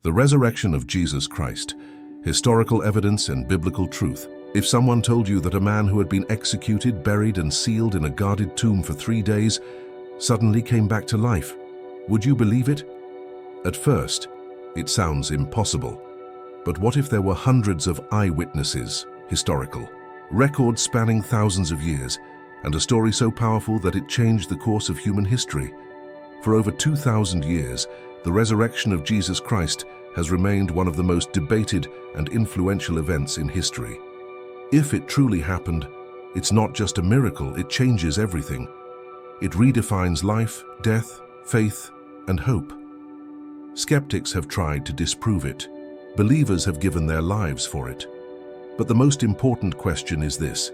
The resurrection of Jesus Christ, historical evidence and biblical truth. If someone told you that a man who had been executed, buried and sealed in a guarded tomb for 3 days suddenly came back to life, would you believe it? At first, it sounds impossible. But what if there were hundreds of eyewitnesses, historical, records spanning thousands of years, and a story so powerful that it changed the course of human history? For over 2,000 years, the resurrection of Jesus Christ has remained one of the most debated and influential events in history. If it truly happened, it's not just a miracle, it changes everything. It redefines life, death, faith, and hope. Skeptics have tried to disprove it. Believers have given their lives for it. But the most important question is this: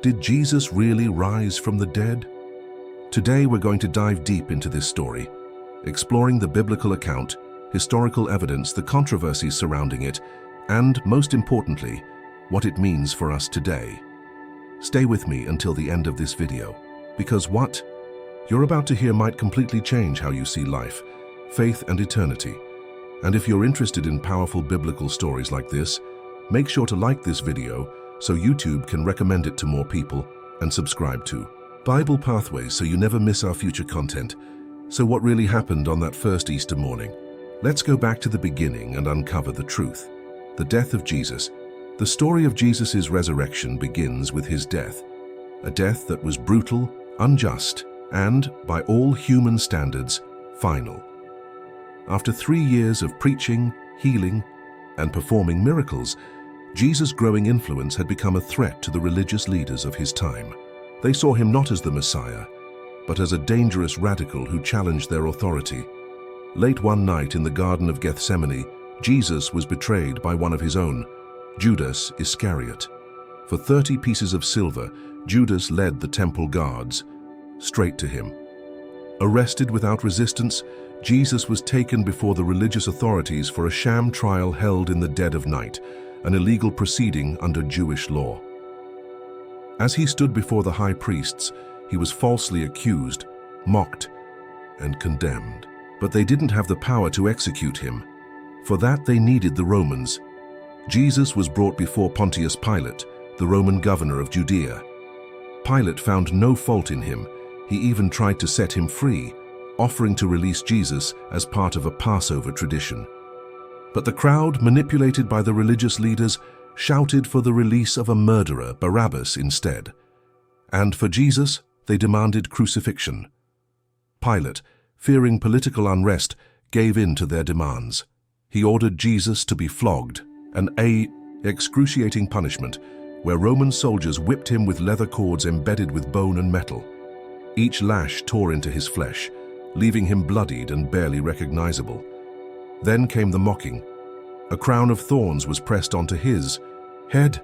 did Jesus really rise from the dead? Today we're going to dive deep into this story, exploring the biblical account, historical evidence, the controversies surrounding it, and, most importantly, what it means for us today. Stay with me until the end of this video, because what you're about to hear might completely change how you see life, faith, and eternity. And if you're interested in powerful biblical stories like this, make sure to like this video so YouTube can recommend it to more people, and subscribe to Bible Pathways so you never miss our future content. So what really happened on that first Easter morning? Let's go back to the beginning and uncover the truth. The death of Jesus. The story of Jesus' resurrection begins with his death, a death that was brutal, unjust, and, by all human standards, final. After 3 years of preaching, healing, and performing miracles, Jesus' growing influence had become a threat to the religious leaders of his time. They saw him not as the Messiah, but as a dangerous radical who challenged their authority. Late one night in the Garden of Gethsemane, Jesus was betrayed by one of his own, Judas Iscariot. For 30 pieces of silver, Judas led the temple guards straight to him. Arrested without resistance, Jesus was taken before the religious authorities for a sham trial held in the dead of night, an illegal proceeding under Jewish law. As he stood before the high priests, he was falsely accused, mocked, and condemned. But they didn't have the power to execute him. For that they needed the Romans. Jesus was brought before Pontius Pilate, the Roman governor of Judea. Pilate found no fault in him. He even tried to set him free, offering to release Jesus as part of a Passover tradition. But the crowd, manipulated by the religious leaders, shouted for the release of a murderer, Barabbas, instead. And for Jesus, they demanded crucifixion. Pilate, fearing political unrest, gave in to their demands. He ordered Jesus to be flogged, an excruciating punishment, where Roman soldiers whipped him with leather cords embedded with bone and metal. Each lash tore into his flesh, leaving him bloodied and barely recognizable. Then came the mocking. A crown of thorns was pressed onto his head.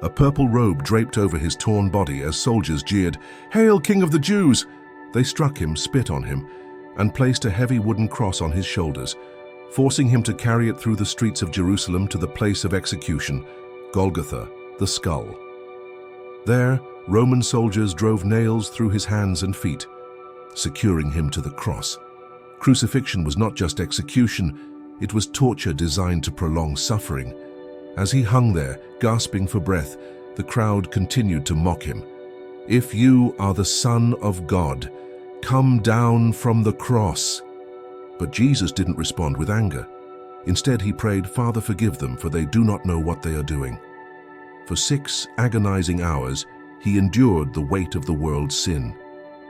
A purple robe draped over his torn body as soldiers jeered, "Hail, King of the Jews!" They struck him, spit on him, and placed a heavy wooden cross on his shoulders, forcing him to carry it through the streets of Jerusalem to the place of execution, Golgotha, the skull. There, Roman soldiers drove nails through his hands and feet, securing him to the cross. Crucifixion was not just execution, it was torture designed to prolong suffering. As he hung there, gasping for breath, the crowd continued to mock him. "If you are the Son of God, come down from the cross." But Jesus didn't respond with anger. Instead, he prayed, "Father, forgive them, for they do not know what they are doing." For 6 agonizing hours, he endured the weight of the world's sin.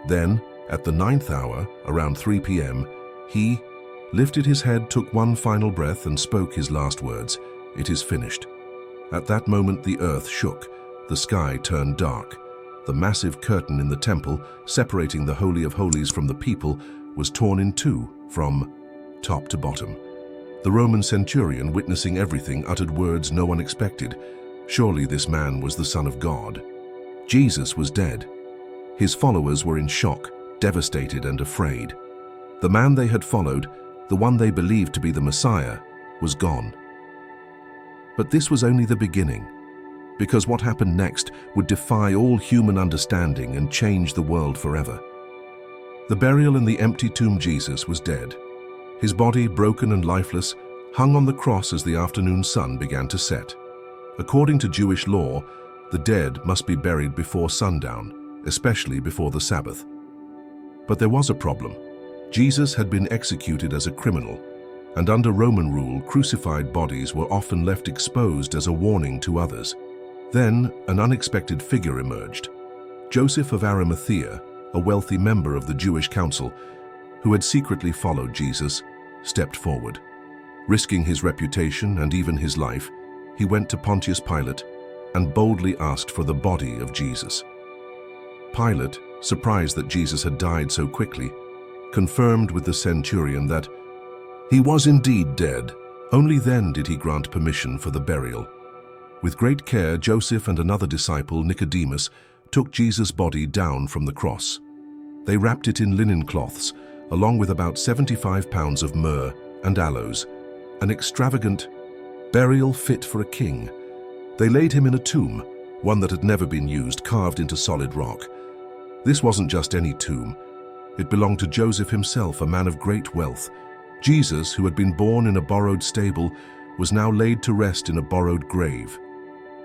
Then, at the 9th hour, around 3 p.m., he lifted his head, took one final breath, and spoke his last words, "It is finished." At that moment, the earth shook, the sky turned dark. The massive curtain in the temple, separating the Holy of Holies from the people, was torn in two, from top to bottom. The Roman centurion, witnessing everything, uttered words no one expected. Surely this man was the Son of God. Jesus was dead. His followers were in shock, devastated and afraid. The man they had followed, the one they believed to be the Messiah, was gone. But this was only the beginning, because what happened next would defy all human understanding and change the world forever. The burial in the empty tomb. Jesus was dead. His body, broken and lifeless, hung on the cross as the afternoon sun began to set. According to Jewish law, the dead must be buried before sundown, especially before the Sabbath. But there was a problem. Jesus had been executed as a criminal, and under Roman rule, crucified bodies were often left exposed as a warning to others. Then, an unexpected figure emerged. Joseph of Arimathea, a wealthy member of the Jewish council, who had secretly followed Jesus, stepped forward. Risking his reputation and even his life, he went to Pontius Pilate and boldly asked for the body of Jesus. Pilate, surprised that Jesus had died so quickly, confirmed with the centurion that he was indeed dead. Only then did he grant permission for the burial. With great care, Joseph and another disciple, Nicodemus, took Jesus' body down from the cross. They wrapped it in linen cloths, along with about 75 pounds of myrrh and aloes, an extravagant burial fit for a king. They laid him in a tomb, one that had never been used, carved into solid rock. This wasn't just any tomb. It belonged to Joseph himself, a man of great wealth. Jesus, who had been born in a borrowed stable, was now laid to rest in a borrowed grave.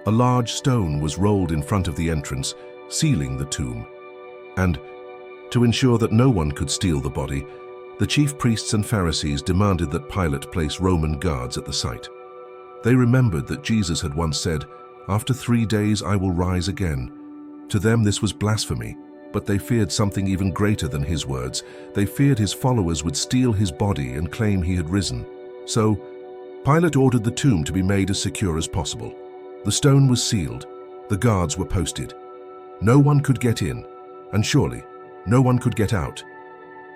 A large stone was rolled in front of the entrance, sealing the tomb. And, to ensure that no one could steal the body, the chief priests and Pharisees demanded that Pilate place Roman guards at the site. They remembered that Jesus had once said, "After 3 days I will rise again." To them this was blasphemy, but they feared something even greater than his words. They feared his followers would steal his body and claim he had risen. So, Pilate ordered the tomb to be made as secure as possible. The stone was sealed. The guards were posted. No one could get in, and surely no one could get out.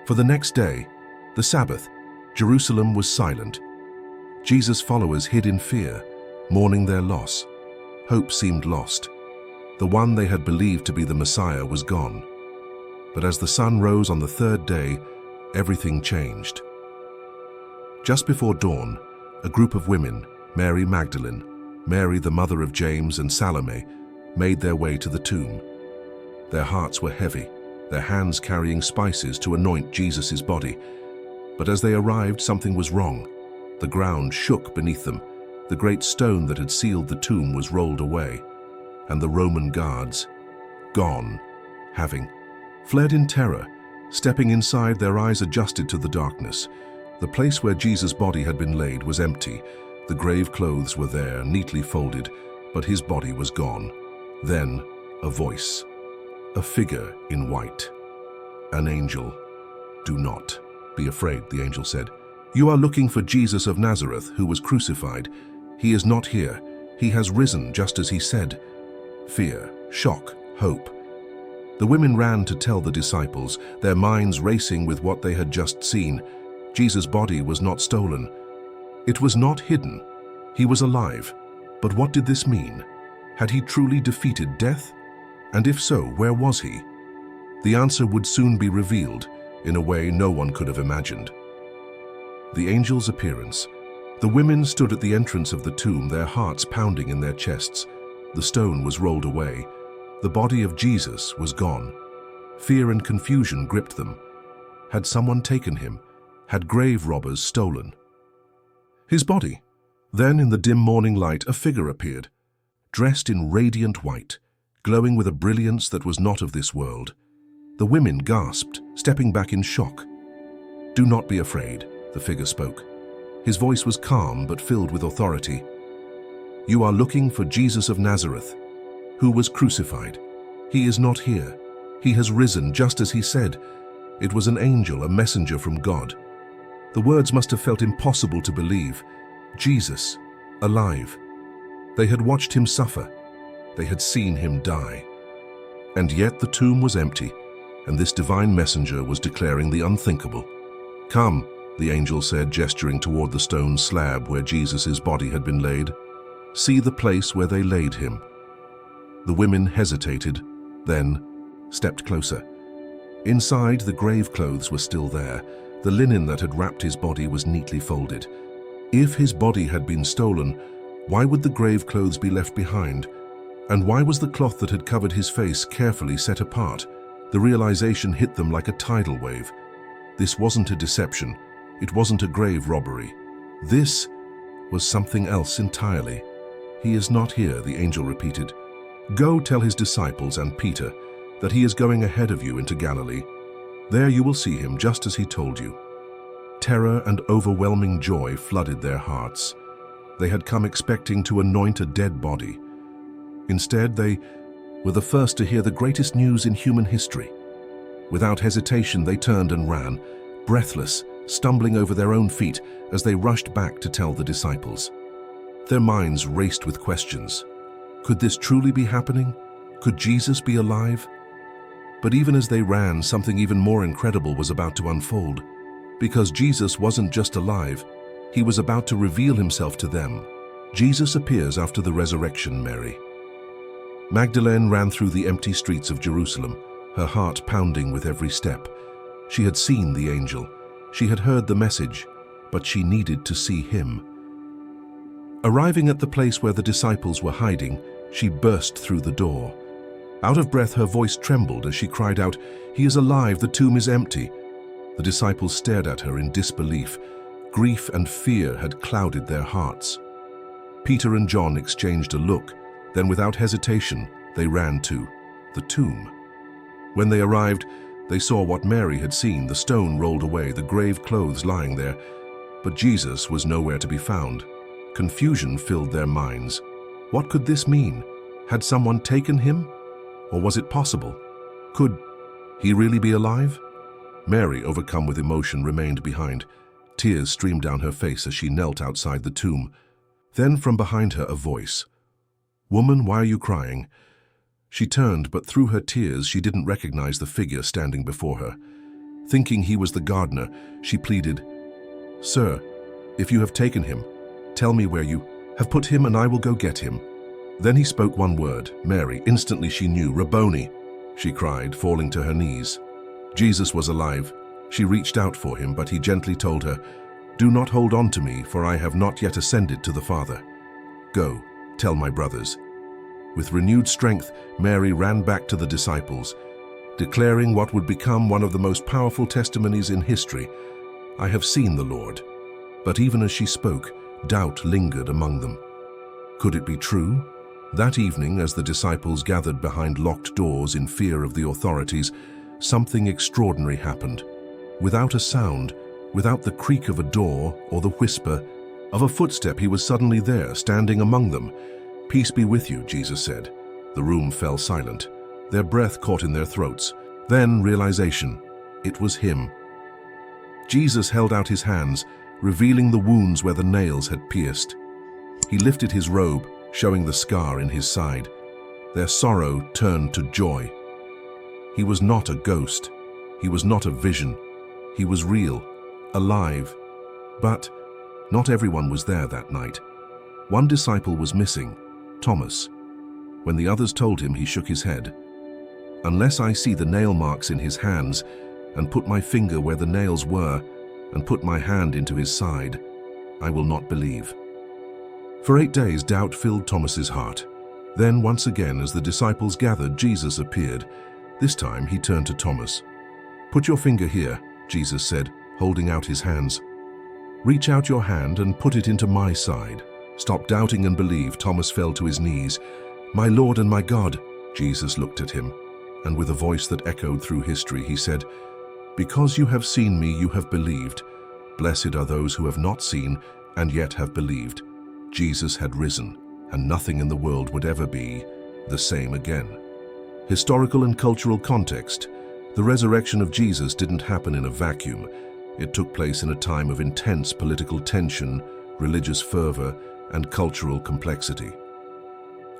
For the next day, the Sabbath, Jerusalem was silent. Jesus' followers hid in fear, mourning their loss. Hope seemed lost. The one they had believed to be the Messiah was gone. But as the sun rose on the third day, everything changed. Just before dawn, a group of women, Mary Magdalene, Mary the mother of James, and Salome, made their way to the tomb. Their hearts were heavy, their hands carrying spices to anoint Jesus' body. But as they arrived, something was wrong. The ground shook beneath them. The great stone that had sealed the tomb was rolled away, and the Roman guards, gone, having fled in terror. Stepping inside, their eyes adjusted to the darkness. The place where Jesus' body had been laid was empty. The grave clothes were there, neatly folded, but his body was gone. Then, a voice, a figure in white, an angel. "Do not be afraid," the angel said. "You are looking for Jesus of Nazareth, who was crucified. He is not here. He has risen, just as he said." Fear, shock, hope. The women ran to tell the disciples, their minds racing with what they had just seen. Jesus' body was not stolen. It was not hidden. He was alive. But what did this mean? Had he truly defeated death? And if so, where was he? The answer would soon be revealed in a way no one could have imagined. The angel's appearance. The women stood at the entrance of the tomb, their hearts pounding in their chests. The stone was rolled away. The body of Jesus was gone. Fear and confusion gripped them. Had someone taken him? Had grave robbers stolen his body? Then, in the dim morning light, a figure appeared, dressed in radiant white, glowing with a brilliance that was not of this world. The women gasped, stepping back in shock. "Do not be afraid," the figure spoke. His voice was calm but filled with authority. "You are looking for Jesus of Nazareth, who was crucified. He is not here. He has risen, just as he said. It was an angel, a messenger from God." The words must have felt impossible to believe. Jesus, alive. They had watched him suffer. They had seen him die. And yet the tomb was empty, and this divine messenger was declaring the unthinkable. "Come," the angel said, gesturing toward the stone slab where Jesus' body had been laid. "See the place where they laid him." The women hesitated, then stepped closer. Inside, the grave clothes were still there. The linen that had wrapped his body was neatly folded. If his body had been stolen, why would the grave clothes be left behind? And why was the cloth that had covered his face carefully set apart? The realization hit them like a tidal wave. This wasn't a deception. It wasn't a grave robbery. This was something else entirely. "He is not here," the angel repeated. "Go tell his disciples and Peter that he is going ahead of you into Galilee. There you will see him just as he told you." Terror and overwhelming joy flooded their hearts. They had come expecting to anoint a dead body. Instead, they were the first to hear the greatest news in human history. Without hesitation, they turned and ran, breathless, stumbling over their own feet as they rushed back to tell the disciples. Their minds raced with questions. Could this truly be happening? Could Jesus be alive? But even as they ran, something even more incredible was about to unfold. Because Jesus wasn't just alive, he was about to reveal himself to them. Jesus appears after the resurrection, Mary. Magdalene ran through the empty streets of Jerusalem, her heart pounding with every step. She had seen the angel. She had heard the message, but she needed to see him. Arriving at the place where the disciples were hiding, she burst through the door. Out of breath, her voice trembled as she cried out, "He is alive, the tomb is empty." The disciples stared at her in disbelief. Grief and fear had clouded their hearts. Peter and John exchanged a look. Then, without hesitation, they ran to the tomb. When they arrived, they saw what Mary had seen, the stone rolled away, the grave clothes lying there. But Jesus was nowhere to be found. Confusion filled their minds. What could this mean? Had someone taken him? Or was it possible? Could he really be alive? Mary, overcome with emotion, remained behind. Tears streamed down her face as she knelt outside the tomb. Then from behind her a voice. "Woman, why are you crying?" She turned, but through her tears she didn't recognize the figure standing before her. Thinking he was the gardener, she pleaded, "Sir, if you have taken him, tell me where you have put him and I will go get him." Then he spoke one word. Mary, instantly she knew. "Rabboni," she cried, falling to her knees. Jesus was alive. She reached out for him, but he gently told her, "Do not hold on to me, for I have not yet ascended to the Father. Go, tell my brothers." With renewed strength, Mary ran back to the disciples, declaring what would become one of the most powerful testimonies in history. "I have seen the Lord." But even as she spoke, doubt lingered among them. Could it be true? That evening, as the disciples gathered behind locked doors in fear of the authorities, something extraordinary happened. Without a sound, without the creak of a door or the whisper of a footstep, he was suddenly there, standing among them. "Peace be with you," Jesus said. The room fell silent. Their breath caught in their throats. Then realization. It was him. Jesus held out his hands, revealing the wounds where the nails had pierced. He lifted his robe, showing the scar in his side. Their sorrow turned to joy. He was not a ghost. He was not a vision. He was real, alive. But not everyone was there that night. One disciple was missing, Thomas. When the others told him, he shook his head. "Unless I see the nail marks in his hands, and put my finger where the nails were, and put my hand into his side, I will not believe." For 8 days, doubt filled Thomas's heart. Then, once again, as the disciples gathered, Jesus appeared. This time, he turned to Thomas. "Put your finger here," Jesus said, holding out his hands. "Reach out your hand and put it into my side." "Stop doubting and believe," Thomas fell to his knees. "My Lord and my God." Jesus looked at him, and with a voice that echoed through history, he said, "Because you have seen me, you have believed. Blessed are those who have not seen and yet have believed." Jesus had risen, and nothing in the world would ever be the same again. Historical and cultural context. The resurrection of Jesus didn't happen in a vacuum. It took place in a time of intense political tension, religious fervor, and cultural complexity.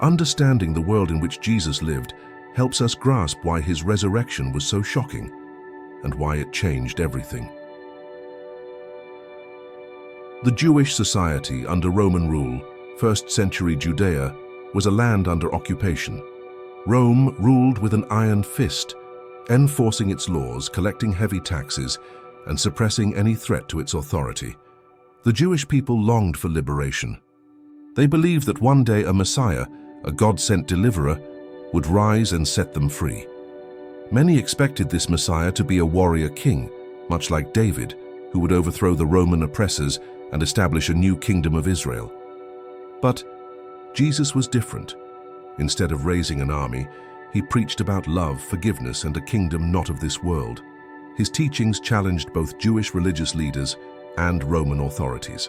Understanding the world in which Jesus lived helps us grasp why his resurrection was so shocking and why it changed everything. The Jewish society under Roman rule, 1st century Judea, was a land under occupation. Rome ruled with an iron fist, enforcing its laws, collecting heavy taxes, and suppressing any threat to its authority. The Jewish people longed for liberation. They believed that one day a Messiah, a God-sent deliverer, would rise and set them free. Many expected this Messiah to be a warrior king, much like David, who would overthrow the Roman oppressors and establish a new kingdom of Israel. But Jesus was different. Instead of raising an army, he preached about love, forgiveness, and a kingdom not of this world. His teachings challenged both Jewish religious leaders and Roman authorities.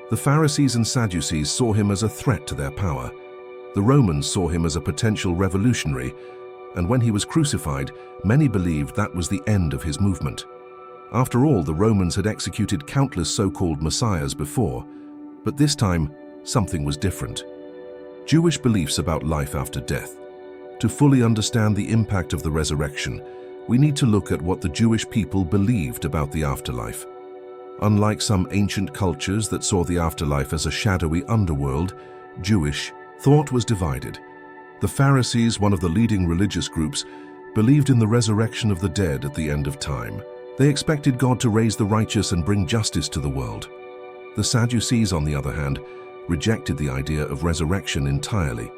The Pharisees and Sadducees saw him as a threat to their power. The Romans saw him as a potential revolutionary, and when he was crucified, many believed that was the end of his movement. After all, the Romans had executed countless so-called messiahs before, but this time, something was different. Jewish beliefs about life after death. To fully understand the impact of the resurrection, we need to look at what the Jewish people believed about the afterlife. Unlike some ancient cultures that saw the afterlife as a shadowy underworld, Jewish thought was divided. The Pharisees, one of the leading religious groups, believed in the resurrection of the dead at the end of time. They expected God to raise the righteous and bring justice to the world. The Sadducees, on the other hand, rejected the idea of resurrection entirely.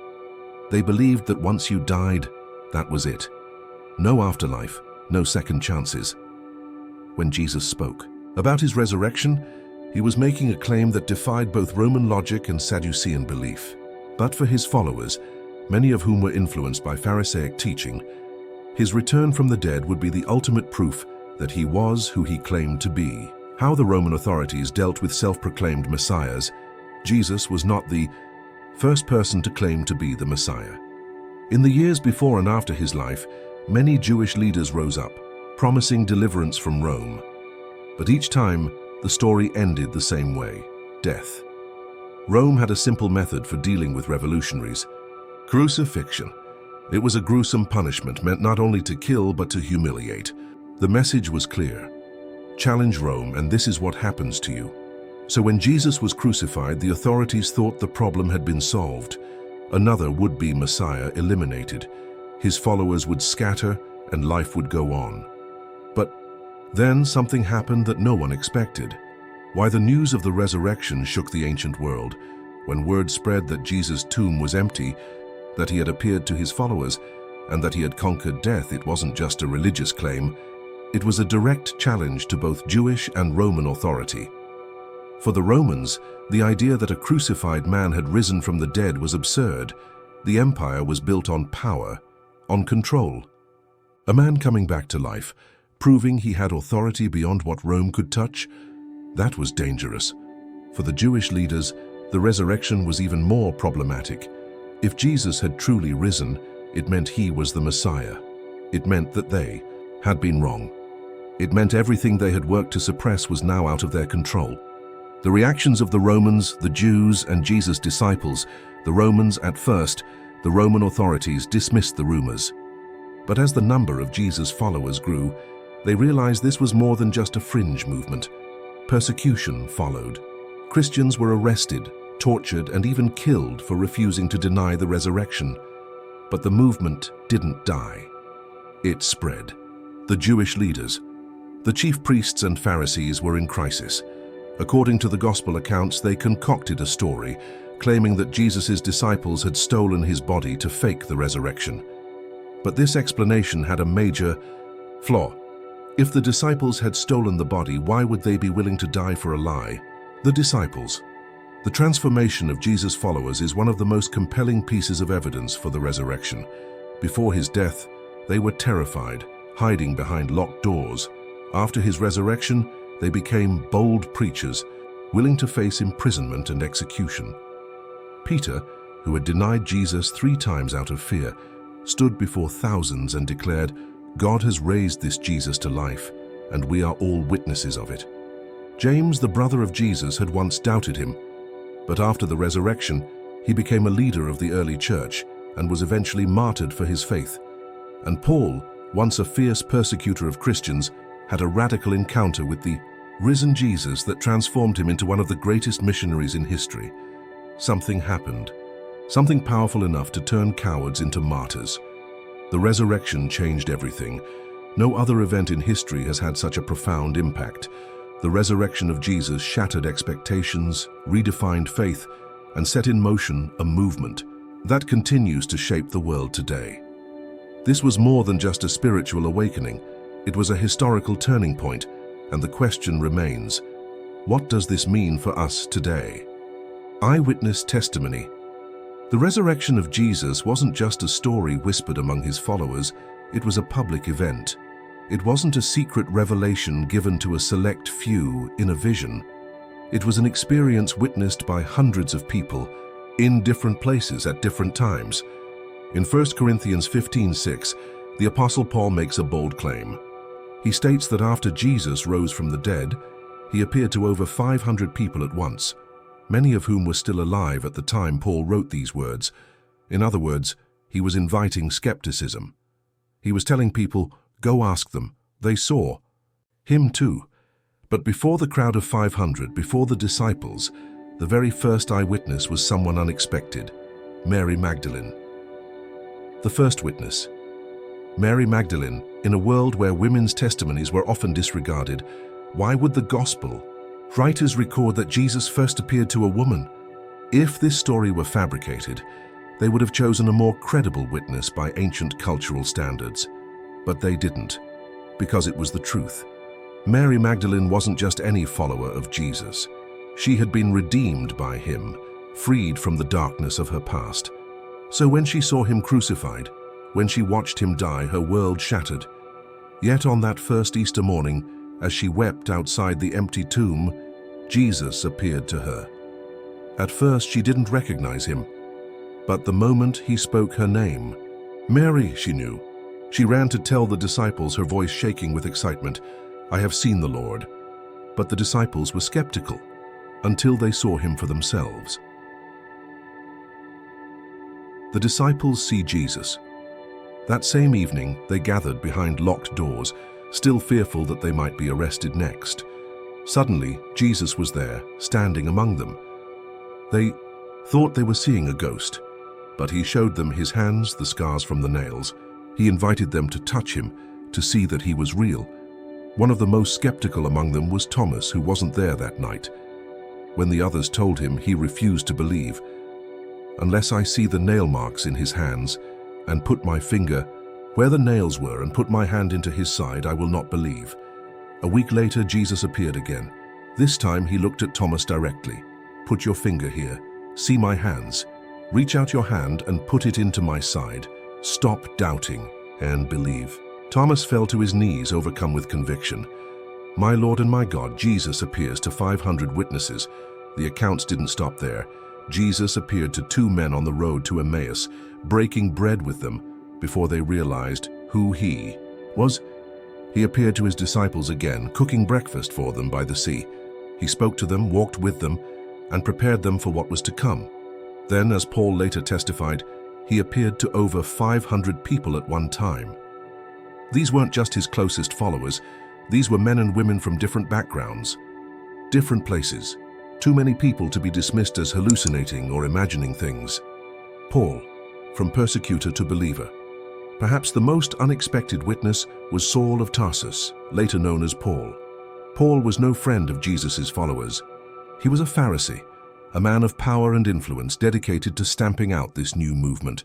They believed that once you died, that was it. No afterlife, no second chances. When Jesus spoke about his resurrection, he was making a claim that defied both Roman logic and Sadducean belief. But for his followers, many of whom were influenced by Pharisaic teaching, his return from the dead would be the ultimate proof that he was who he claimed to be. How the Roman authorities dealt with self-proclaimed messiahs, Jesus was not the first person to claim to be the Messiah. In the years before and after his life, many Jewish leaders rose up, promising deliverance from Rome. But each time, the story ended the same way: death. Rome had a simple method for dealing with revolutionaries: crucifixion. It was a gruesome punishment meant not only to kill but to humiliate. The message was clear: challenge Rome and this is what happens to you. So when Jesus was crucified, the authorities thought the problem had been solved. Another would-be Messiah eliminated. His followers would scatter and life would go on. But then something happened that no one expected. Why, the news of the resurrection shook the ancient world. When word spread that Jesus' tomb was empty, that he had appeared to his followers, and that he had conquered death, it wasn't just a religious claim. It was a direct challenge to both Jewish and Roman authority. For the Romans, the idea that a crucified man had risen from the dead was absurd. The empire was built on power, on control. A man coming back to life, proving he had authority beyond what Rome could touch, that was dangerous. For the Jewish leaders, the resurrection was even more problematic. If Jesus had truly risen, it meant he was the Messiah. It meant that they had been wrong. It meant everything they had worked to suppress was now out of their control. The reactions of the Romans, the Jews, and Jesus' disciples, the Romans at first, the Roman authorities dismissed the rumors. But as the number of Jesus' followers grew, they realized this was more than just a fringe movement. Persecution followed. Christians were arrested, tortured, and even killed for refusing to deny the resurrection. But the movement didn't die. It spread. The Jewish leaders, the chief priests and Pharisees, were in crisis. According to the gospel accounts, they concocted a story, claiming that Jesus' disciples had stolen his body to fake the resurrection. But this explanation had a major flaw. If the disciples had stolen the body, why would they be willing to die for a lie? The disciples. The transformation of Jesus' followers is one of the most compelling pieces of evidence for the resurrection. Before his death, they were terrified, hiding behind locked doors. After his resurrection, they became bold preachers, willing to face imprisonment and execution. Peter, who had denied Jesus 3 times out of fear, stood before thousands and declared, "God has raised this Jesus to life, and we are all witnesses of it." James, the brother of Jesus, had once doubted him, but after the resurrection, he became a leader of the early church and was eventually martyred for his faith. And Paul, once a fierce persecutor of Christians, had a radical encounter with the risen Jesus that transformed him into one of the greatest missionaries in history. Something happened, something powerful enough to turn cowards into martyrs. The resurrection changed everything. No other event in history has had such a profound impact. The resurrection of Jesus shattered expectations, redefined faith, and set in motion a movement that continues to shape the world today. This was more than just a spiritual awakening. It was a historical turning point, and the question remains, What does this mean for us today? Eyewitness testimony. The resurrection of Jesus wasn't just a story whispered among his followers, it was a public event. It wasn't a secret revelation given to a select few in a vision. It was an experience witnessed by hundreds of people in different places at different times. In 1 Corinthians 15:6, the Apostle Paul makes a bold claim. He states that after Jesus rose from the dead, he appeared to over 500 people at once, many of whom were still alive at the time Paul wrote these words. In other words, he was inviting skepticism. He was telling people, go ask them, they saw. Him too. But before the crowd of 500, before the disciples, the very first eyewitness was someone unexpected, Mary Magdalene. The first witness. Mary Magdalene, in a world where women's testimonies were often disregarded, why would the gospel writers record that Jesus first appeared to a woman? If this story were fabricated, they would have chosen a more credible witness by ancient cultural standards. But they didn't, because it was the truth. Mary Magdalene wasn't just any follower of Jesus. She had been redeemed by him, freed from the darkness of her past. So when she saw him crucified, when she watched him die, her world shattered. Yet on that first Easter morning, as she wept outside the empty tomb, Jesus appeared to her. At first she didn't recognize him, but the moment he spoke her name, Mary, she knew. She ran to tell the disciples, her voice shaking with excitement, I have seen the Lord. But the disciples were skeptical until they saw him for themselves. The disciples see Jesus. That same evening, they gathered behind locked doors, still fearful that they might be arrested next. Suddenly, Jesus was there, standing among them. They thought they were seeing a ghost, but he showed them his hands, the scars from the nails. He invited them to touch him, to see that he was real. One of the most skeptical among them was Thomas, who wasn't there that night. When the others told him, he refused to believe. Unless I see the nail marks in his hands and put my finger where the nails were and put my hand into his side, I will not believe. A week later, Jesus appeared again. This time he looked at Thomas directly. Put your finger here. See my hands. Reach out your hand and put it into my side. Stop doubting and believe. Thomas fell to his knees, overcome with conviction. My Lord and my God, Jesus appears to 500 witnesses. The accounts didn't stop there. Jesus appeared to 2 men on the road to Emmaus, breaking bread with them before they realized who he was. He appeared to his disciples again, cooking breakfast for them by the sea. He spoke to them, walked with them, and prepared them for what was to come. Then, as Paul later testified, he appeared to over 500 people at one time. These weren't just his closest followers. These were men and women from different backgrounds, different places. Too many people to be dismissed as hallucinating or imagining things. Paul, from persecutor to believer. Perhaps the most unexpected witness was Saul of Tarsus, later known as Paul. Paul was no friend of Jesus' followers. He was a Pharisee, a man of power and influence dedicated to stamping out this new movement.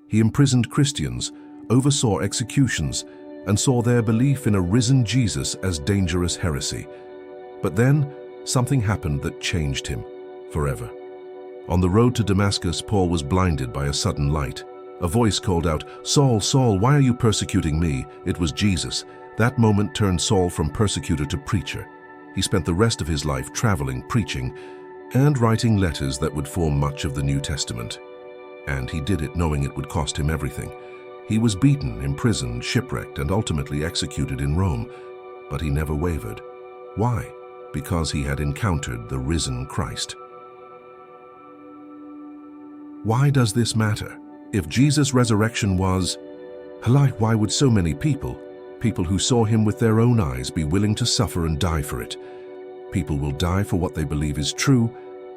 He imprisoned Christians, oversaw executions, and saw their belief in a risen Jesus as dangerous heresy. But then, something happened that changed him forever. On the road to Damascus, Paul was blinded by a sudden light. A voice called out, Saul, Saul, why are you persecuting me? It was Jesus. That moment turned Saul from persecutor to preacher. He spent the rest of his life traveling, preaching, and writing letters that would form much of the New Testament. And he did it knowing it would cost him everything. He was beaten, imprisoned, shipwrecked, and ultimately executed in Rome. But he never wavered. Why? Because he had encountered the risen Christ. Why does this matter? If Jesus' resurrection was alive, why would so many people who saw him with their own eyes, be willing to suffer and die for it? People will die for what they believe is true,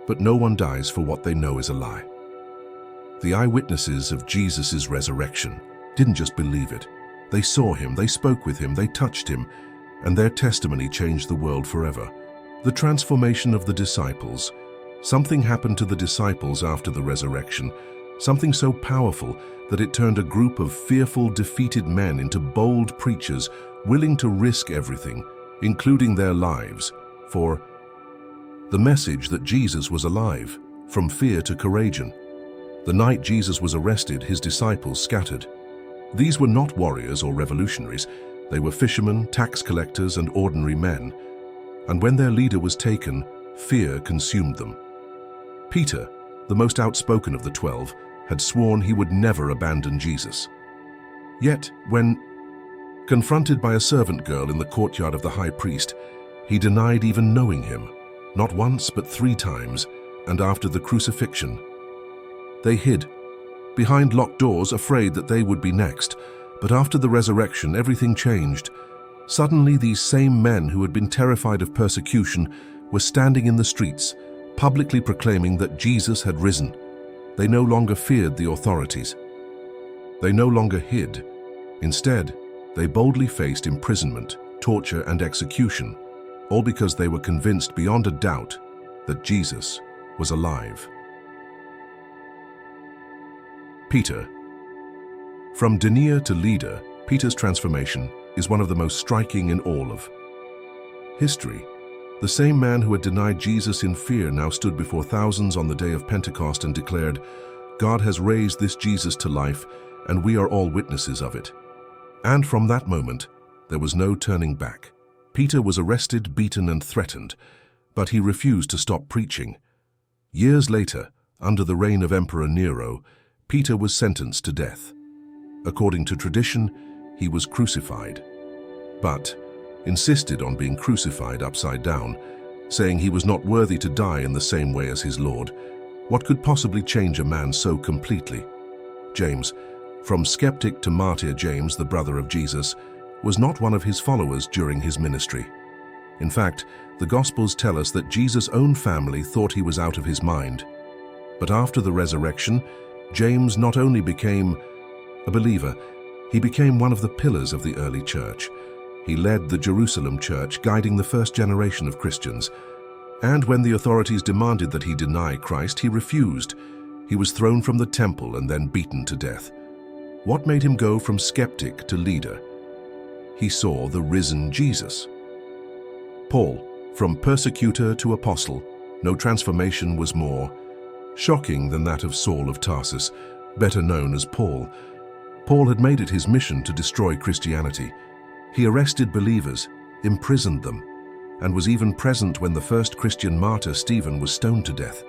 but no one dies for what they know is a lie. The eyewitnesses of Jesus' resurrection didn't just believe it. They saw him, they spoke with him, they touched him, and their testimony changed the world forever. The transformation of the disciples. Something happened to the disciples after the resurrection, something so powerful that it turned a group of fearful, defeated men into bold preachers willing to risk everything, including their lives, for The message that Jesus was alive, from fear to courage. The night Jesus was arrested, his disciples scattered. These were not warriors or revolutionaries. They were fishermen, tax collectors, and ordinary men. And when their leader was taken, fear consumed them. Peter, the most outspoken of the 12, had sworn he would never abandon Jesus. Yet, when confronted by a servant girl in the courtyard of the high priest, he denied even knowing him, not once but 3 times, and after the crucifixion. They hid, behind locked doors, afraid that they would be next. But after the resurrection, everything changed. Suddenly, these same men who had been terrified of persecution were standing in the streets, publicly proclaiming that Jesus had risen. They no longer feared the authorities. They no longer hid. Instead, they boldly faced imprisonment, torture, and execution, all because they were convinced beyond a doubt that Jesus was alive. Peter. From denier to leader, Peter's transformation is one of the most striking in all of history. The same man who had denied Jesus in fear now stood before thousands on the day of Pentecost and declared, "God has raised this Jesus to life, and we are all witnesses of it." And from that moment, there was no turning back. Peter was arrested, beaten, and threatened, but he refused to stop preaching. Years later, under the reign of Emperor Nero, Peter was sentenced to death. According to tradition, he was crucified, but insisted on being crucified upside down, saying he was not worthy to die in the same way as his Lord. What could possibly change a man so completely? James, from skeptic to martyr James, the brother of Jesus, was not one of his followers during his ministry. In fact, the Gospels tell us that Jesus' own family thought he was out of his mind. But after the resurrection, James not only became a believer, he became one of the pillars of the early church. He led the Jerusalem church, guiding the first generation of Christians. And when the authorities demanded that he deny Christ, he refused. He was thrown from the temple and then beaten to death. What made him go from skeptic to leader? He saw the risen Jesus. Paul, from persecutor to apostle, no transformation was more shocking than that of Saul of Tarsus, better known as Paul. Paul had made it his mission to destroy Christianity. He arrested believers, imprisoned them, and was even present when the first Christian martyr, Stephen, was stoned to death.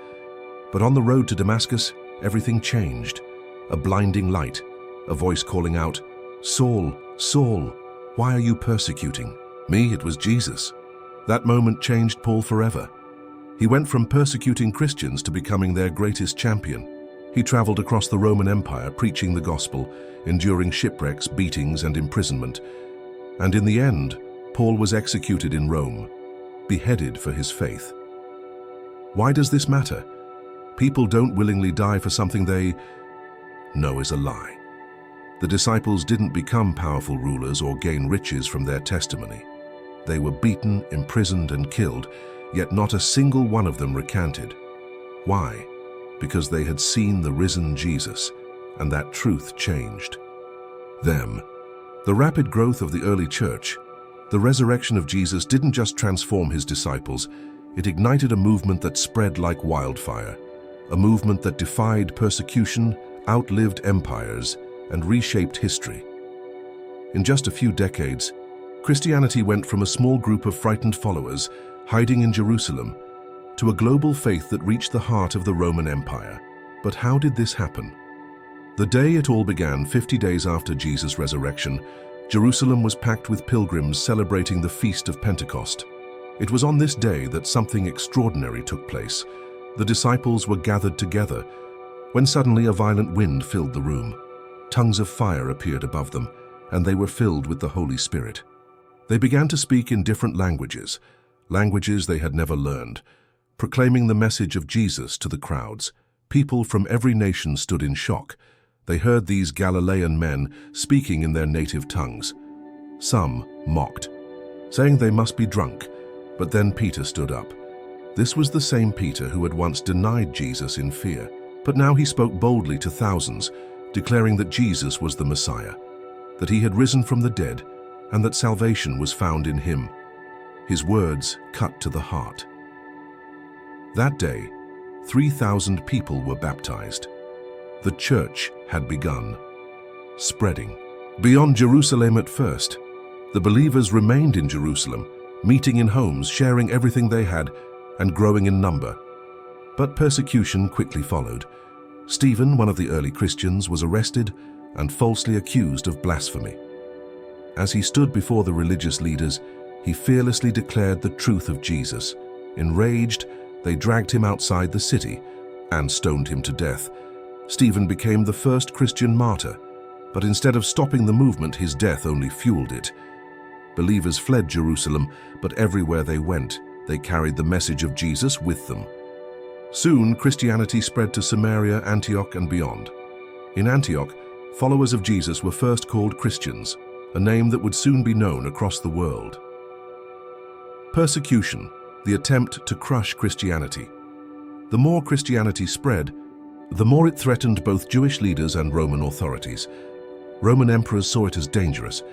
But on the road to Damascus, everything changed. A blinding light, a voice calling out, "Saul, Saul, why are you persecuting me?" It was Jesus. That moment changed Paul forever. He went from persecuting Christians to becoming their greatest champion. He traveled across the Roman Empire preaching the gospel, enduring shipwrecks, beatings, and imprisonment. And in the end, Paul was executed in Rome, beheaded for his faith. Why does this matter? People don't willingly die for something they know is a lie. The disciples didn't become powerful rulers or gain riches from their testimony. They were beaten, imprisoned, and killed, yet not a single one of them recanted. Why? Because they had seen the risen Jesus, and that truth changed them. The rapid growth of the early church, the resurrection of Jesus, didn't just transform his disciples, it ignited a movement that spread like wildfire, a movement that defied persecution, outlived empires, and reshaped history. In just a few decades, Christianity went from a small group of frightened followers hiding in Jerusalem to a global faith that reached the heart of the Roman Empire. But how did this happen? The day it all began, 50 days after Jesus' resurrection, Jerusalem was packed with pilgrims celebrating the Feast of Pentecost. It was on this day that something extraordinary took place. The disciples were gathered together when suddenly a violent wind filled the room. Tongues of fire appeared above them, and they were filled with the Holy Spirit. They began to speak in different languages, languages they had never learned, proclaiming the message of Jesus to the crowds. People from every nation stood in shock. They heard these Galilean men speaking in their native tongues. Some mocked, saying they must be drunk, but then Peter stood up. This was the same Peter who had once denied Jesus in fear, but now he spoke boldly to thousands, declaring that Jesus was the Messiah, that he had risen from the dead, and that salvation was found in him. His words cut to the heart. That day, 3,000 people were baptized. The church had begun, spreading. Beyond Jerusalem at first, the believers remained in Jerusalem, meeting in homes, sharing everything they had, and growing in number. But persecution quickly followed. Stephen, one of the early Christians, was arrested and falsely accused of blasphemy. As he stood before the religious leaders, he fearlessly declared the truth of Jesus. Enraged, they dragged him outside the city and stoned him to death. Stephen became the first Christian martyr, but instead of stopping the movement, his death only fueled it. Believers fled Jerusalem, but everywhere they went, they carried the message of Jesus with them. Soon, Christianity spread to Samaria, Antioch, and beyond. In Antioch, followers of Jesus were first called Christians, a name that would soon be known across the world. Persecution, the attempt to crush Christianity. The more Christianity spread, the more it threatened both Jewish leaders and Roman authorities. Roman emperors saw it as dangerous.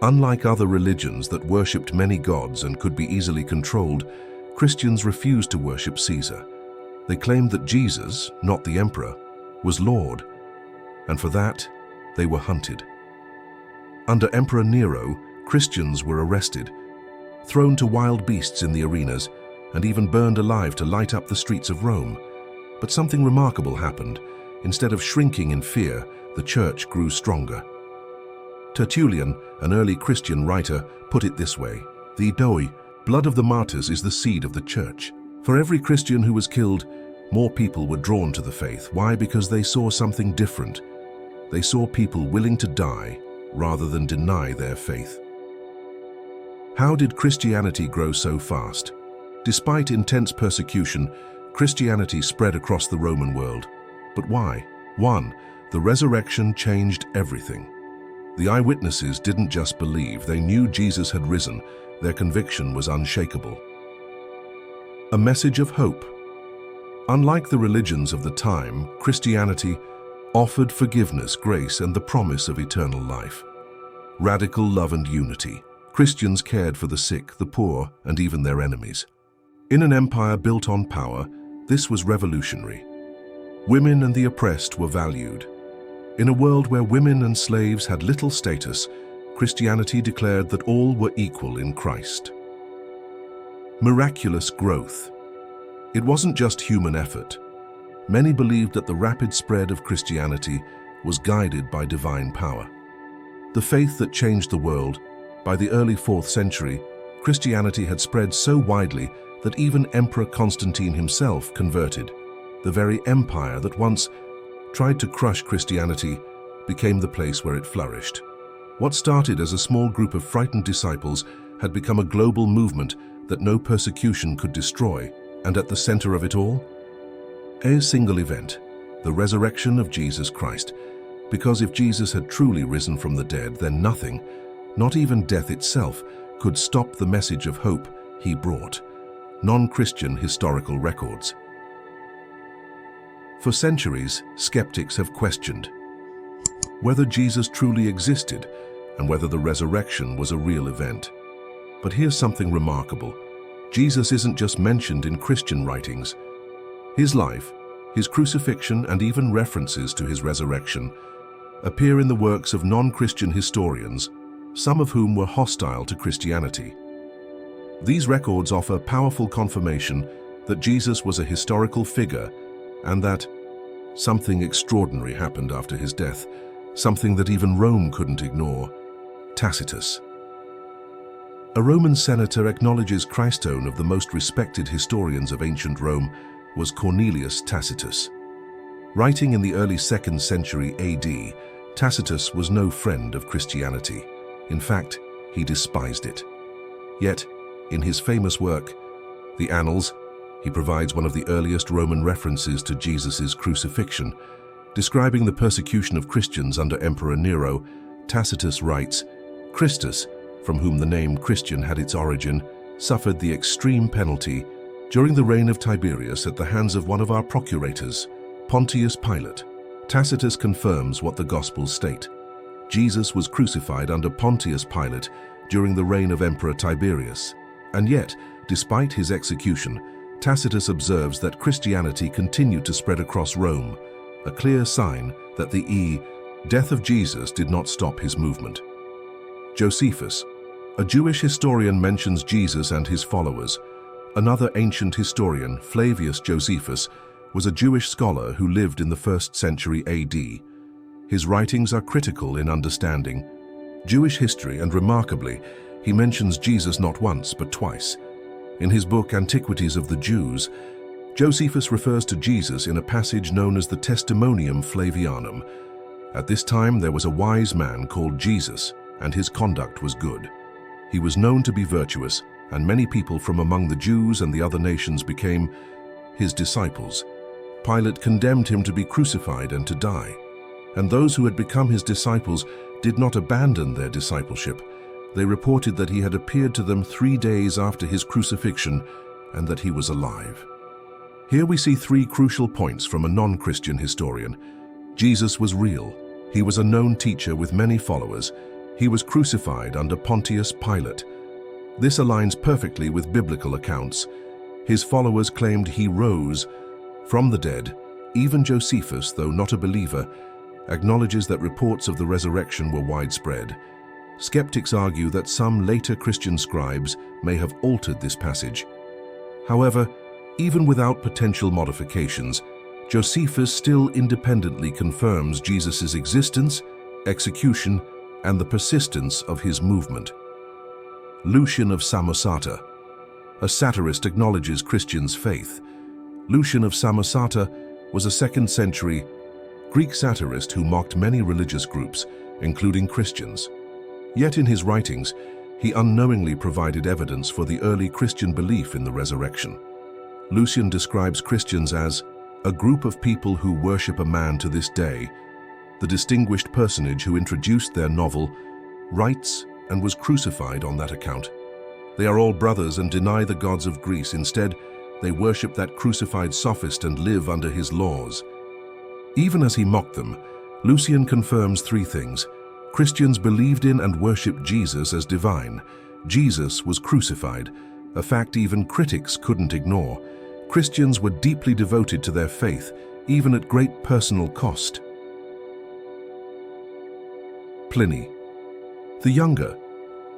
Unlike other religions that worshipped many gods and could be easily controlled, Christians refused to worship Caesar. They claimed that Jesus, not the emperor, was Lord, and for that, they were hunted. Under Emperor Nero, Christians were arrested, thrown to wild beasts in the arenas, and even burned alive to light up the streets of Rome. But something remarkable happened. Instead of shrinking in fear, the church grew stronger. Tertullian, an early Christian writer, put it this way: "The blood of the martyrs is the seed of the church." For every Christian who was killed, more people were drawn to the faith. Why? Because they saw something different. They saw people willing to die rather than deny their faith. How did Christianity grow so fast? Despite intense persecution, Christianity spread across the Roman world. But why? 1. The resurrection changed everything. The eyewitnesses didn't just believe, they knew Jesus had risen. Their conviction was unshakable. A message of hope. Unlike the religions of the time, Christianity offered forgiveness, grace, and the promise of eternal life. Radical love and unity. Christians cared for the sick, the poor, and even their enemies. In an empire built on power, this was revolutionary. Women and the oppressed were valued. In a world where women and slaves had little status, Christianity declared that all were equal in Christ. Miraculous growth. It wasn't just human effort. Many believed that the rapid spread of Christianity was guided by divine power. The faith that changed the world. By the early 4th century, Christianity had spread so widely that even Emperor Constantine himself converted. The very empire that once tried to crush Christianity became the place where it flourished. What started as a small group of frightened disciples had become a global movement that no persecution could destroy, and at the center of it all, a single event: the resurrection of Jesus Christ. Because if Jesus had truly risen from the dead, then nothing, not even death itself, could stop the message of hope he brought. Non-Christian historical records. For centuries, skeptics have questioned whether Jesus truly existed and whether the resurrection was a real event. But here's something remarkable. Jesus isn't just mentioned in Christian writings. His life, his crucifixion, and even references to his resurrection appear in the works of non-Christian historians, some of whom were hostile to Christianity. These records offer powerful confirmation that Jesus was a historical figure and that something extraordinary happened after his death, something that even Rome couldn't ignore. Tacitus. A Roman senator acknowledges Christone of the most respected historians of ancient Rome was Cornelius Tacitus. Writing in the early 2nd century AD, Tacitus was no friend of Christianity. In fact, he despised it. Yet, in his famous work, The Annals, he provides one of the earliest Roman references to Jesus' crucifixion. Describing the persecution of Christians under Emperor Nero, Tacitus writes, "Christus, from whom the name Christian had its origin, suffered the extreme penalty during the reign of Tiberius at the hands of one of our procurators, Pontius Pilate." Tacitus confirms what the Gospels state. Jesus was crucified under Pontius Pilate during the reign of Emperor Tiberius. And yet, despite his execution, Tacitus observes that Christianity continued to spread across Rome, a clear sign that the death of Jesus did not stop his movement. Josephus, a Jewish historian, mentions Jesus and his followers. Another ancient historian, Flavius Josephus, was a Jewish scholar who lived in the 1st century AD. His writings are critical in understanding Jewish history, and remarkably, he mentions Jesus not once but twice. In his book Antiquities of the Jews, Josephus refers to Jesus in a passage known as the Testimonium Flavianum. At this time there was a wise man called Jesus, and his conduct was good. He was known to be virtuous, and many people from among the Jews and the other nations became his disciples. Pilate condemned him to be crucified and to die. And those who had become his disciples did not abandon their discipleship. They reported that he had appeared to them 3 days after his crucifixion and that he was alive. Here we see 3 crucial points from a non-Christian historian. Jesus was real. He was a known teacher with many followers. He was crucified under Pontius Pilate. This aligns perfectly with biblical accounts. His followers claimed he rose from the dead. Even Josephus, though not a believer, acknowledges that reports of the resurrection were widespread. Skeptics argue that some later Christian scribes may have altered this passage. However, even without potential modifications, Josephus still independently confirms Jesus' existence, execution, and the persistence of his movement. Lucian of Samosata. A satirist, acknowledges Christians' faith. Lucian of Samosata was a 2nd century Greek satirist who mocked many religious groups, including Christians. Yet in his writings, he unknowingly provided evidence for the early Christian belief in the resurrection. Lucian describes Christians as a group of people who worship a man to this day. The distinguished personage who introduced their novel writes and was crucified on that account. They are all brothers and deny the gods of Greece. Instead, they worship that crucified sophist and live under his laws. Even as he mocked them, Lucian confirms 3 things. Christians believed in and worshipped Jesus as divine. Jesus was crucified, a fact even critics couldn't ignore. Christians were deeply devoted to their faith, even at great personal cost. Pliny the Younger.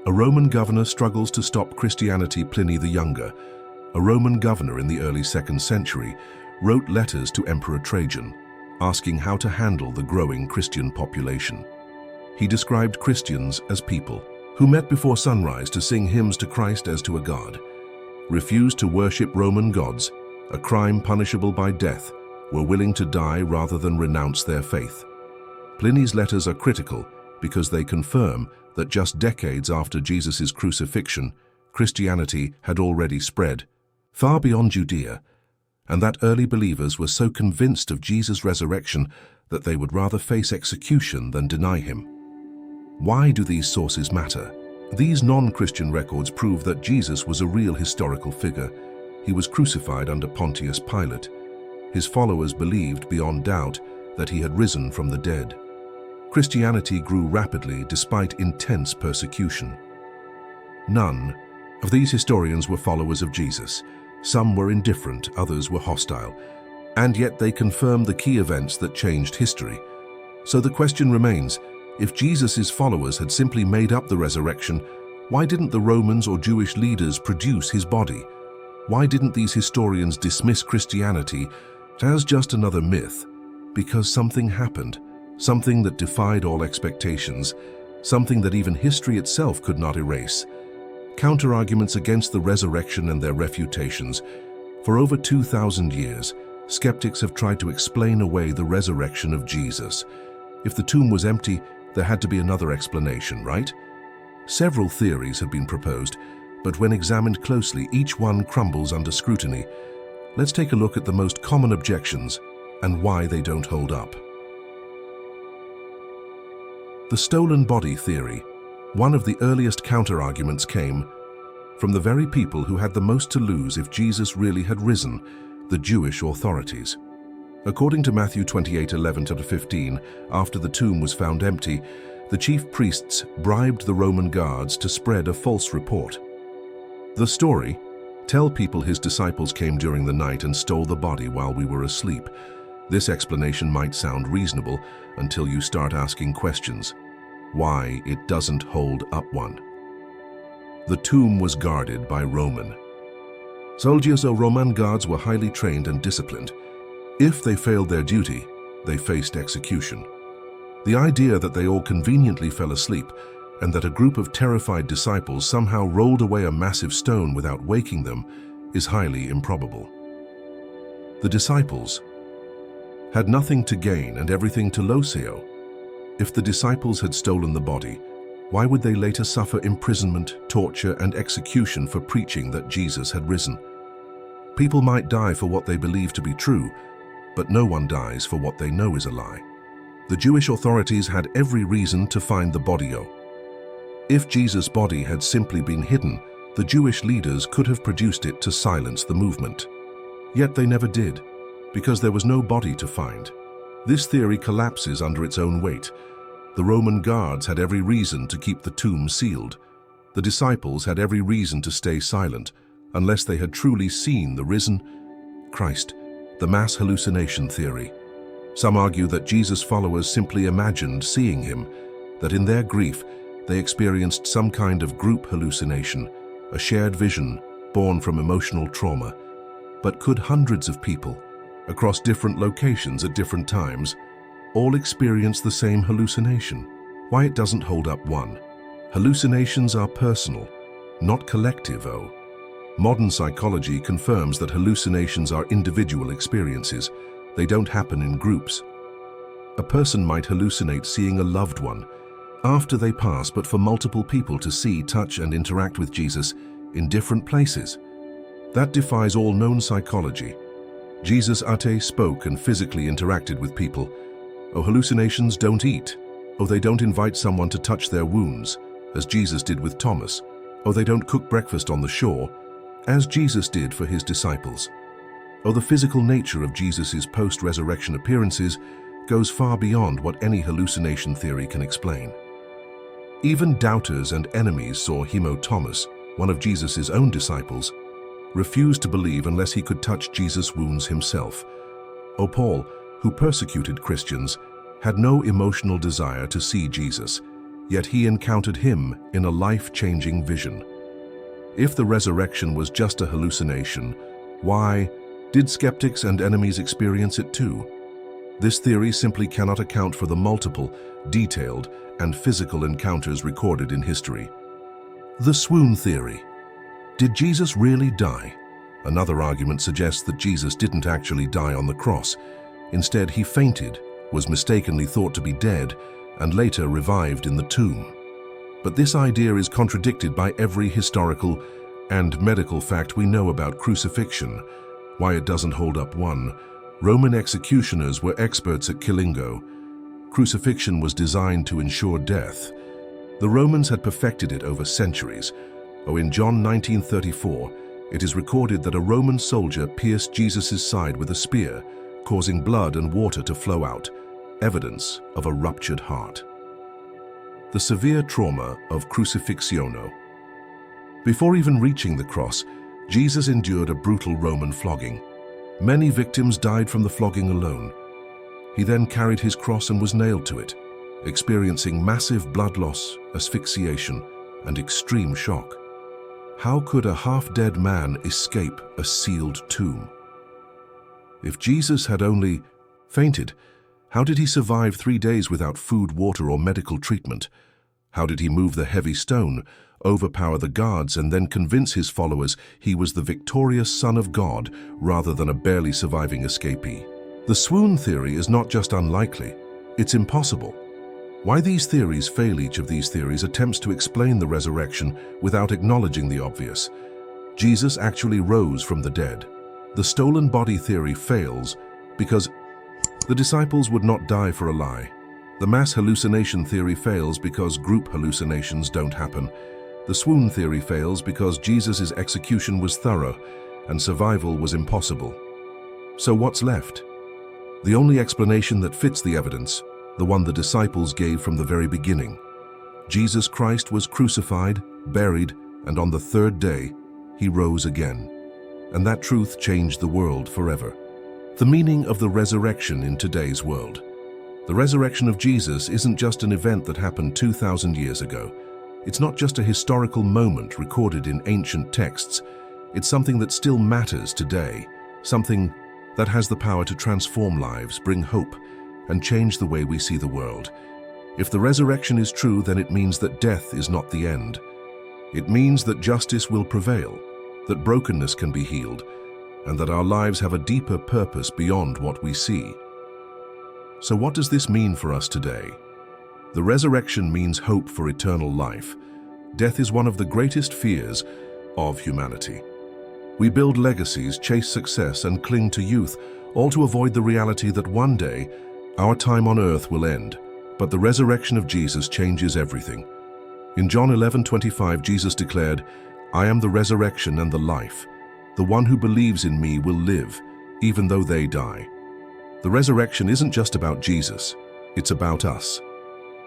A Roman governor struggles to stop Christianity. Pliny the Younger, a Roman governor in the early 2nd century, wrote letters to Emperor Trajan, asking how to handle the growing Christian population. He described Christians as people who met before sunrise to sing hymns to Christ as to a god, refused to worship Roman gods, a crime punishable by death, were willing to die rather than renounce their faith. Pliny's letters are critical because they confirm that just decades after Jesus' crucifixion, Christianity had already spread far beyond Judea, and that early believers were so convinced of Jesus' resurrection that they would rather face execution than deny him. Why do these sources matter? These non-Christian records prove that Jesus was a real historical figure. He was crucified under Pontius Pilate. His followers believed beyond doubt that he had risen from the dead. Christianity grew rapidly despite intense persecution. None of these historians were followers of Jesus. Some were indifferent, others were hostile, and yet they confirmed the key events that changed history. So the question remains, if Jesus' followers had simply made up the resurrection, why didn't the Romans or Jewish leaders produce his body? Why didn't these historians dismiss Christianity as just another myth? Because something happened, something that defied all expectations, something that even history itself could not erase. Counter-arguments against the resurrection and their refutations. For over 2,000 years, skeptics have tried to explain away the resurrection of Jesus. If the tomb was empty, there had to be another explanation, right? Several theories have been proposed, but when examined closely, each one crumbles under scrutiny. Let's take a look at the most common objections and why they don't hold up. The stolen body theory. One of the earliest counter-arguments came from the very people who had the most to lose if Jesus really had risen, the Jewish authorities. According to Matthew 28:11-15, after the tomb was found empty, the chief priests bribed the Roman guards to spread a false report. The story, Tell people his disciples came during the night and stole the body while we were asleep. This explanation might sound reasonable until you start asking questions. Why it doesn't hold up one. The tomb was guarded by Roman soldiers, or Roman guards were highly trained and disciplined. If they failed their duty, they faced execution. The idea that they all conveniently fell asleep and that a group of terrified disciples somehow rolled away a massive stone without waking them is highly improbable. The disciples had nothing to gain and everything to lose. If the disciples had stolen the body, why would they later suffer imprisonment, torture, and execution for preaching that Jesus had risen? People might die for what they believe to be true, but no one dies for what they know is a lie. The Jewish authorities had every reason to find the body. If Jesus' body had simply been hidden, the Jewish leaders could have produced it to silence the movement. Yet they never did, because there was no body to find. This theory collapses under its own weight. The Roman guards had every reason to keep the tomb sealed. The disciples had every reason to stay silent, unless they had truly seen the risen Christ. The mass hallucination theory. Some argue that Jesus' followers simply imagined seeing him, that in their grief they experienced some kind of group hallucination, a shared vision born from emotional trauma. But could hundreds of people, across different locations at different times, all experience the same hallucination? Why it doesn't hold up one. Hallucinations are personal, not collective. Modern psychology confirms that hallucinations are individual experiences. They don't happen in groups. A person might hallucinate seeing a loved one after they pass, but for multiple people to see, touch, and interact with Jesus in different places. That defies all known psychology. Jesus spoke and physically interacted with people. Hallucinations don't eat. They don't invite someone to touch their wounds, as Jesus did with Thomas. They don't cook breakfast on the shore, as Jesus did for his disciples. The physical nature of Jesus' post-resurrection appearances goes far beyond what any hallucination theory can explain. Even doubters and enemies saw Thomas, one of Jesus' own disciples, refused to believe unless he could touch Jesus' wounds himself. Paul, who persecuted Christians, had no emotional desire to see Jesus, yet he encountered him in a life-changing vision. If the resurrection was just a hallucination, why did skeptics and enemies experience it too? This theory simply cannot account for the multiple, detailed, and physical encounters recorded in history. The swoon theory. Did Jesus really die? Another argument suggests that Jesus didn't actually die on the cross. Instead, he fainted, was mistakenly thought to be dead, and later revived in the tomb. But this idea is contradicted by every historical and medical fact we know about crucifixion. Why it doesn't hold up one. Roman executioners were experts at killing. Crucifixion was designed to ensure death. The Romans had perfected it over centuries. In John 19:34, it is recorded that a Roman soldier pierced Jesus' side with a spear, causing blood and water to flow out, evidence of a ruptured heart. The severe trauma of crucifixiono. Before even reaching the cross, Jesus endured a brutal Roman flogging. Many victims died from the flogging alone. He then carried his cross and was nailed to it, experiencing massive blood loss, asphyxiation, and extreme shock. How could a half-dead man escape a sealed tomb? If Jesus had only fainted, how did he survive 3 days without food, water, or medical treatment? How did he move the heavy stone, overpower the guards, and then convince his followers he was the victorious Son of God rather than a barely surviving escapee? The swoon theory is not just unlikely, it's impossible. Why these theories fail? Each of these theories attempts to explain the resurrection without acknowledging the obvious. Jesus actually rose from the dead. The stolen body theory fails because the disciples would not die for a lie. The mass hallucination theory fails because group hallucinations don't happen. The swoon theory fails because Jesus' execution was thorough and survival was impossible. So what's left? The only explanation that fits the evidence, the one the disciples gave from the very beginning. Jesus Christ was crucified, buried, and on the third day, he rose again. and that truth changed the world forever. The meaning of the resurrection in today's world. The resurrection of Jesus isn't just an event that happened 2,000 years ago. It's not just a historical moment recorded in ancient texts. It's something that still matters today, something that has the power to transform lives, bring hope, and change the way we see the world. If the resurrection is true, then it means that death is not the end. It means that justice will prevail, that brokenness can be healed, and that our lives have a deeper purpose beyond what we see. So what does this mean for us today? The resurrection means hope for eternal life. Death is one of the greatest fears of humanity. We build legacies, chase success, and cling to youth, all to avoid the reality that one day our time on earth will end. But the resurrection of Jesus changes everything. In John 11:25, Jesus declared, "I am the resurrection and the life. The one who believes in me will live, even though they die." The resurrection isn't just about Jesus, it's about us.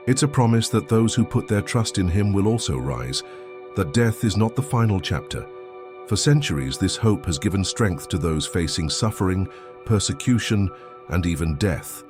It's a promise that those who put their trust in him will also rise, that death is not the final chapter. For centuries, this hope has given strength to those facing suffering, persecution, and even death.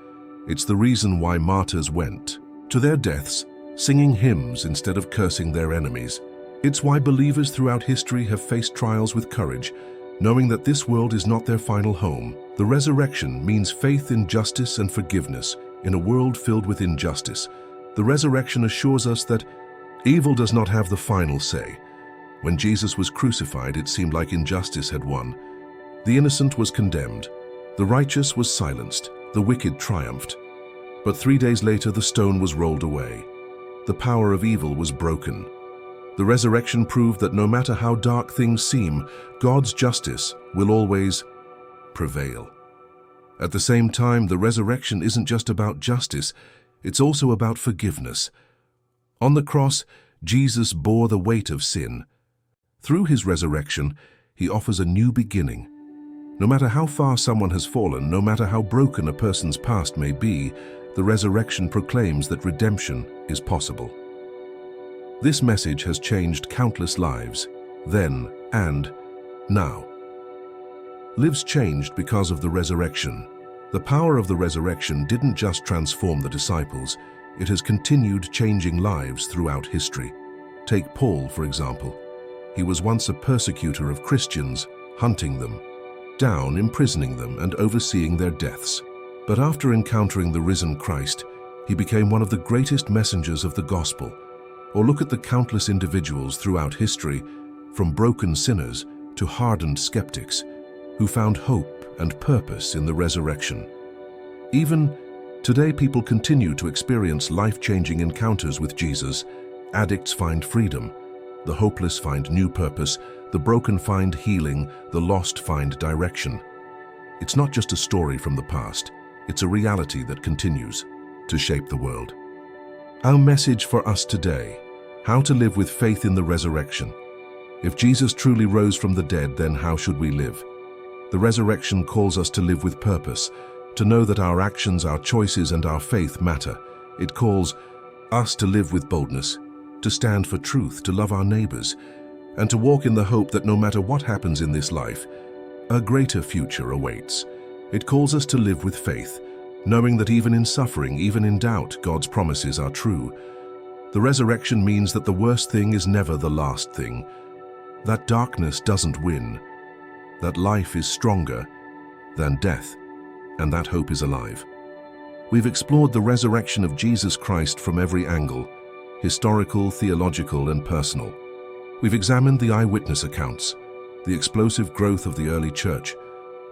It's the reason why martyrs went to their deaths, singing hymns instead of cursing their enemies. It's why believers throughout history have faced trials with courage, knowing that this world is not their final home. The resurrection means faith in justice and forgiveness in a world filled with injustice. The resurrection assures us that evil does not have the final say. When Jesus was crucified, it seemed like injustice had won. The innocent was condemned. The righteous was silenced. The wicked triumphed. But 3 days later, the stone was rolled away. The power of evil was broken. The resurrection proved that no matter how dark things seem, God's justice will always prevail. At the same time, the resurrection isn't just about justice, it's also about forgiveness. On the cross, Jesus bore the weight of sin. Through his resurrection, he offers a new beginning. No matter how far someone has fallen, no matter how broken a person's past may be, the resurrection proclaims that redemption is possible. This message has changed countless lives, then and now. Lives changed because of the resurrection. The power of the resurrection didn't just transform the disciples, it has continued changing lives throughout history. Take Paul, for example. He was once a persecutor of Christians, hunting them down, imprisoning them, and overseeing their deaths. But after encountering the risen Christ, he became one of the greatest messengers of the gospel. Or look at the countless individuals throughout history, from broken sinners to hardened skeptics, who found hope and purpose in the resurrection. Even today, people continue to experience life-changing encounters with Jesus. Addicts find freedom, the hopeless find new purpose, the broken find healing, the lost find direction. It's not just a story from the past, it's a reality that continues to shape the world. Our message for us today: how to live with faith in the resurrection. If Jesus truly rose from the dead, then how should we live? The resurrection calls us to live with purpose, to know that our actions, our choices, and our faith matter. It calls us to live with boldness, to stand for truth, to love our neighbors, and to walk in the hope that no matter what happens in this life, a greater future awaits. It calls us to live with faith, knowing that even in suffering, even in doubt, God's promises are true. The resurrection means that the worst thing is never the last thing, that darkness doesn't win, that life is stronger than death, and that hope is alive. We've explored the resurrection of Jesus Christ from every angle: historical, theological, and personal. We've examined the eyewitness accounts, the explosive growth of the early church,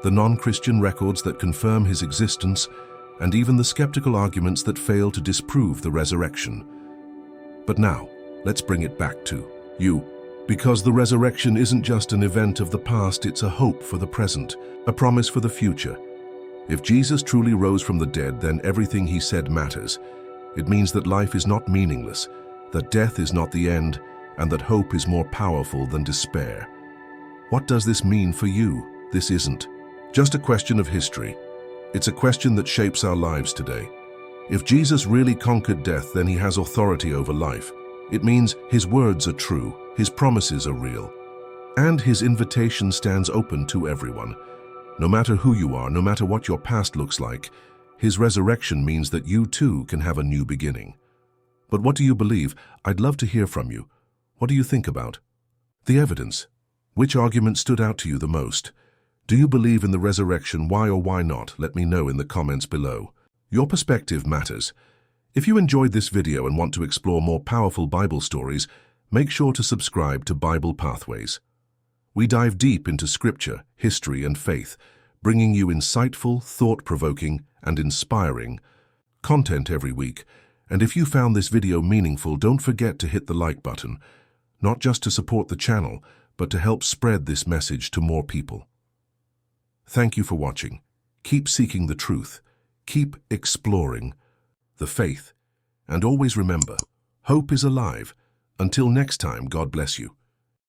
the non-Christian records that confirm his existence, and even the skeptical arguments that fail to disprove the resurrection. But now, let's bring it back to you. Because the resurrection isn't just an event of the past, it's a hope for the present, a promise for the future. If Jesus truly rose from the dead, then everything he said matters. It means that life is not meaningless, that death is not the end, and that hope is more powerful than despair. What does this mean for you? This isn't just a question of history. It's a question that shapes our lives today. If Jesus really conquered death, then he has authority over life. It means his words are true, his promises are real. And his invitation stands open to everyone. No matter who you are, no matter what your past looks like, his resurrection means that you too can have a new beginning. But what do you believe? I'd love to hear from you. What do you think about the evidence? Which argument stood out to you the most? Do you believe in the resurrection? Why or why not? Let me know in the comments below. Your perspective matters. If you enjoyed this video and want to explore more powerful Bible stories, make sure to subscribe to Bible Pathways. We dive deep into scripture, history, and faith, bringing you insightful, thought-provoking, and inspiring content every week. And if you found this video meaningful, don't forget to hit the like button, not just to support the channel, but to help spread this message to more people. Thank you for watching. Keep seeking the truth, keep exploring the faith, and always remember, hope is alive. Until next time, God bless you.